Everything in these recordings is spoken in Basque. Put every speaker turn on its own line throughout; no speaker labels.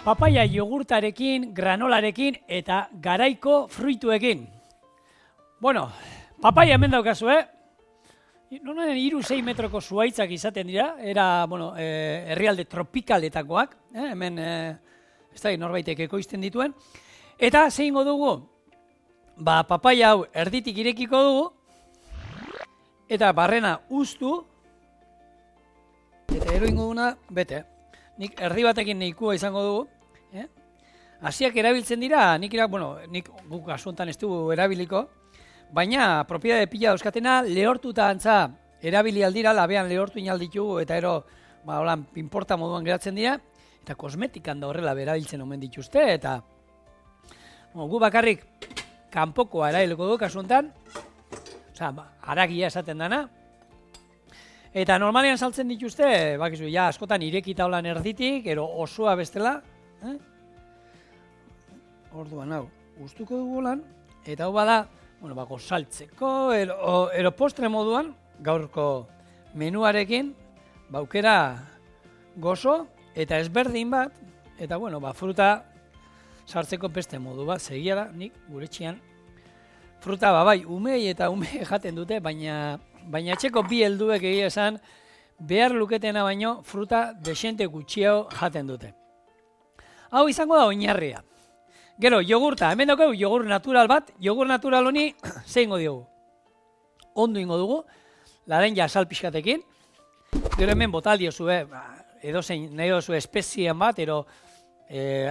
Papaia jogurtarekin, granolarekin eta garaiko fruituekin. Bueno, papaia hemen daukazu, Nonen 3-6 metroko zuaitzak izaten dira, era, herrialde tropikaletakoak, hemen, ez da, norbaitek ekoizten dituen. Eta zehingo dugu, papaia hau erditik irekiko dugu, eta barrena uztu, eta eroingo duguna, bete. Nik erdi batekin nahikoa izango dugu. Hasiak erabiltzen dira, nik guk asuntan ez dugu erabiliko, baina propiedade pila dauzkatena lehortuta antza erabili aldira, labean lehortu inalditugu eta ero pinporta moduan geratzen dira, eta kosmetikan da horrela berabiltzen omen dituzte, eta gu bakarrik kanpokoa erabiliko du kasuntan, haragia esaten dana, eta normalean saltzen dituzte, bakizu, askotan irekita holan erditik, ero osoa bestela, orduan hau, gustuko dugu lan, eta hau bada, saltzeko, ero postre moduan, gaurko menuarekin, baukera gozo, eta ezberdin bat, eta fruta sartzeko beste modu bat, segia da, nik gure txian, fruta bai, umei eta ume jaten dute, baina etxeko bi helduek egia esan, behar luketena baino, fruta desente gutxiago jaten dute. Hau izango da oinarria. Gero, jogurta, hemen daukegu jogur natural bat, jogur natural honi, ze ingo diogu? Ondo ingo dugu, laranja sal pixkatekin, gero hemen botal diozue, edozein nahi dozue espezian bat, ero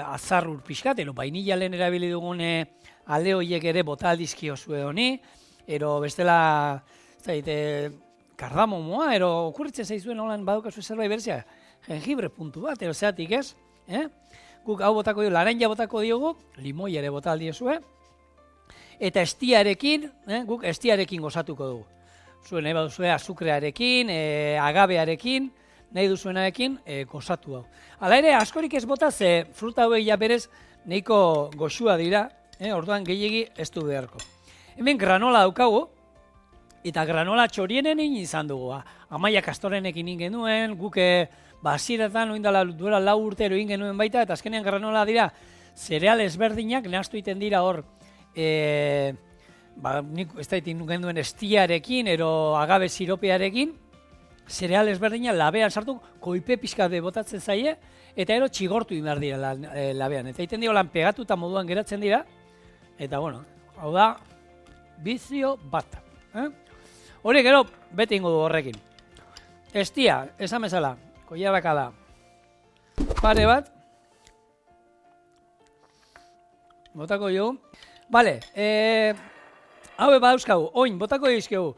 azarrur pixkat, ero vainilla lehen erabili dugune alde horiek ere botal dizkiozue honi, ero bestela, kardamomoa, ero okurritzen zaizuen holan badukazu zerbait berzea, jengibre puntu bat, ero zeatik ez, Guk hau botako diogu, laranja botako diogu, limoi ere botal diozue, eta estiarekin, guk estiarekin gozatuko dugu. Zuen nahi baduzue azukrearekin, agabearekin, nahi duzuenarekin gozatu hau. Hala ere, askorik ez bota, ze fruta hauek ja berez nahiko goxua dira, orduan gehiegi ez du beharko. Hemen granola daukagu, eta granola txorienen egin izan dugu. Amaia Kastorenekin egin genuen, guk hasieretan duela 4 urte egin genuen baita, eta azkenean granola dira zereal ezberdinak, nahaztu egiten dira hor, nik ez da egin genuen estiarekin, ero agabe siropearekin, zereal ezberdinak labean sartu, koipe pixka de botatzen zaie, eta ero txigortu behar dira labean. Eta egiten dira lan pegatuta moduan geratzen dira, eta hau da, bizio bat. Hori gero, bete ingo du horrekin. Estia, esan bezala, koiarraka da, pare bat, botako dugu. Bale, haue badauzkagu, oin, botako dizkegu,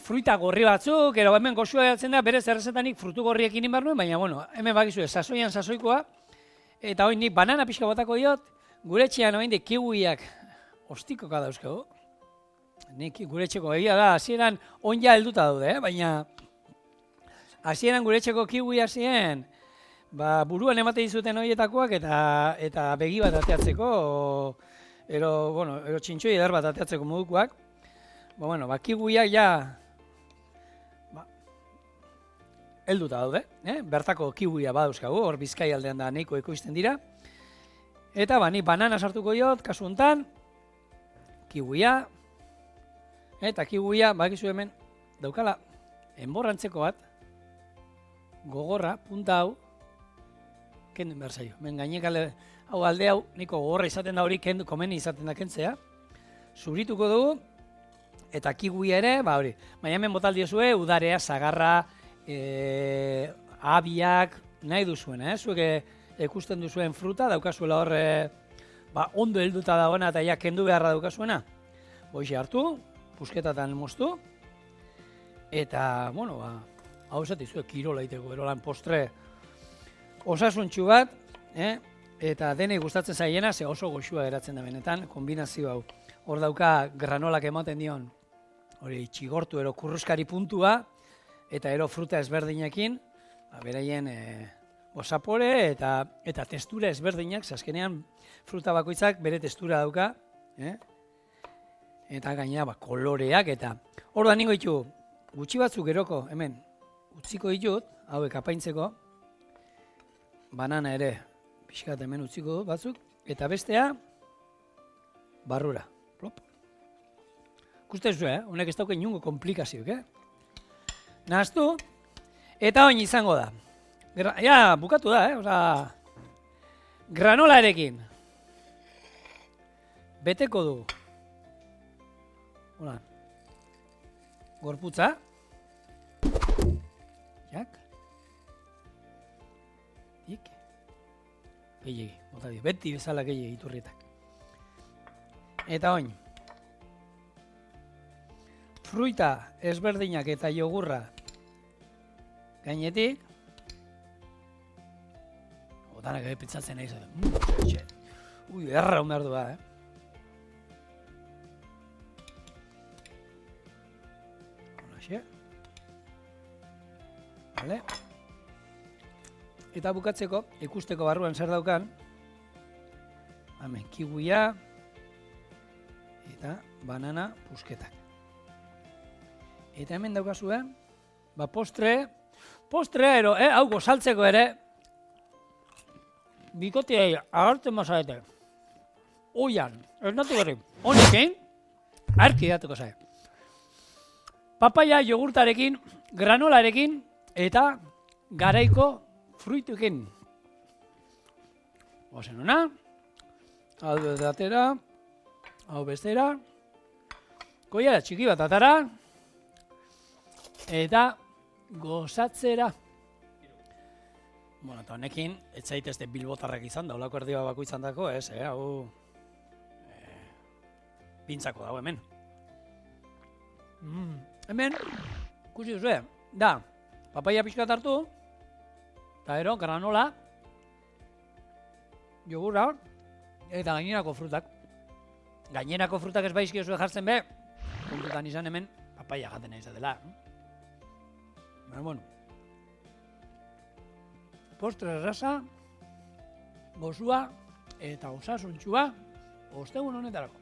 fruita gorri batzuk, ero hemen goxua geratzen da, berez errezetanik frutu gorriekin inbar nuen, baina, hemen bakizue, sasoian sasoikoa, eta oin nik banana pixka botako diot, gure txian oin kiwiak ostikoka dauzkagu. Nik gure txeko egia da, hasieran onja helduta daude, baina hasieran gure txeko kiwi hasien buruan emate dizuten horietakoak eta begi bat ateatzeko, ero txintxoi edar bat ateatzeko modukoak. Kiwiak ja helduta daude, bertako kiwia badauzkagu, hor Bizkai aldean da nahiko ekoizten dira. Eta ni banana sartuko jot, kasu honetan, kiwia, eta kiwia, bakizu hemen, daukala, enborrantzeko bat, gogorra, punta hau, kendu behar zaio. Hemen gainek hau alde hau, niko gogorra izaten da hori, komeni izaten da kentzea. Zurituko dugu, eta kiwia ere, hori. Baina hemen botal diozue, udarea, zagarra, abiak, nahi duzuena, zuek ikusten duzuen fruta, daukazuela hor, ondo helduta dagoena eta kendu beharra daukazuena. Boixe hartu, pusketatan moztu, eta, hau esatizu, kirola iteko, erolan postre osasuntxu bat, eta denei gustatzen zaiena, ze oso goxua geratzen da benetan, kombinazio hau. Hor dauka granolak ematen dion, hori txigortu ero kurruskari puntua, eta ero fruta ezberdinekin, beraien osapore eta testura ezberdinak, azkenean fruta bakoitzak bere testura dauka, eta gainera koloreak eta orduan ningo ditu gutxi batzuk geroko hemen utziko ditut, hauek apaintzeko, banana ere pixkat hemen utziko dut batzuk, eta bestea, barrura. Plop. Ikusten zu, honek ez dauke inungo komplikazioak, Nahaztu, eta oin izango da. Ja, bukatu da, granolarekin. Beteko du. Hola. Gorputza. Jak. Ik. Gehiegi, bota dio. Beti bezala gehiegi iturrietak. Eta oin. Fruita ezberdinak eta jogurra gainetik. Otanak ere pentsatzen nahi zaten. Ui, erra behar du da, Horaxe. Vale. Eta bukatzeko, ikusteko barruan zer daukan. Hemen, kiwia eta banana pusketak. Eta hemen daukazue, postre, hau gozaltzeko ere, bikotiai agartzen mazarete. Oian, ez natu berri, honekin, arki datuko zae. Papaya jogurtarekin, granolarekin, eta garaiko fruituekin. Oazen hona, hau datera, hau bestera, koiara txiki bat atara, eta gozatzera. Bueno, eta honekin, ez zaitezte bilbotarrak izan da, holako erdiba bako izan dako, hau pintzako dago hemen. Hemen, ikusi duzu, da, papaya pixkat hartu, eta ero, granola, jogurra, eta gainerako frutak. Gainerako frutak ez baizkiozue jartzen be, kontutan izan hemen, papaya jaten izatela. Bueno, postre erraza, gozua eta osasuntxua ostegun honetarako.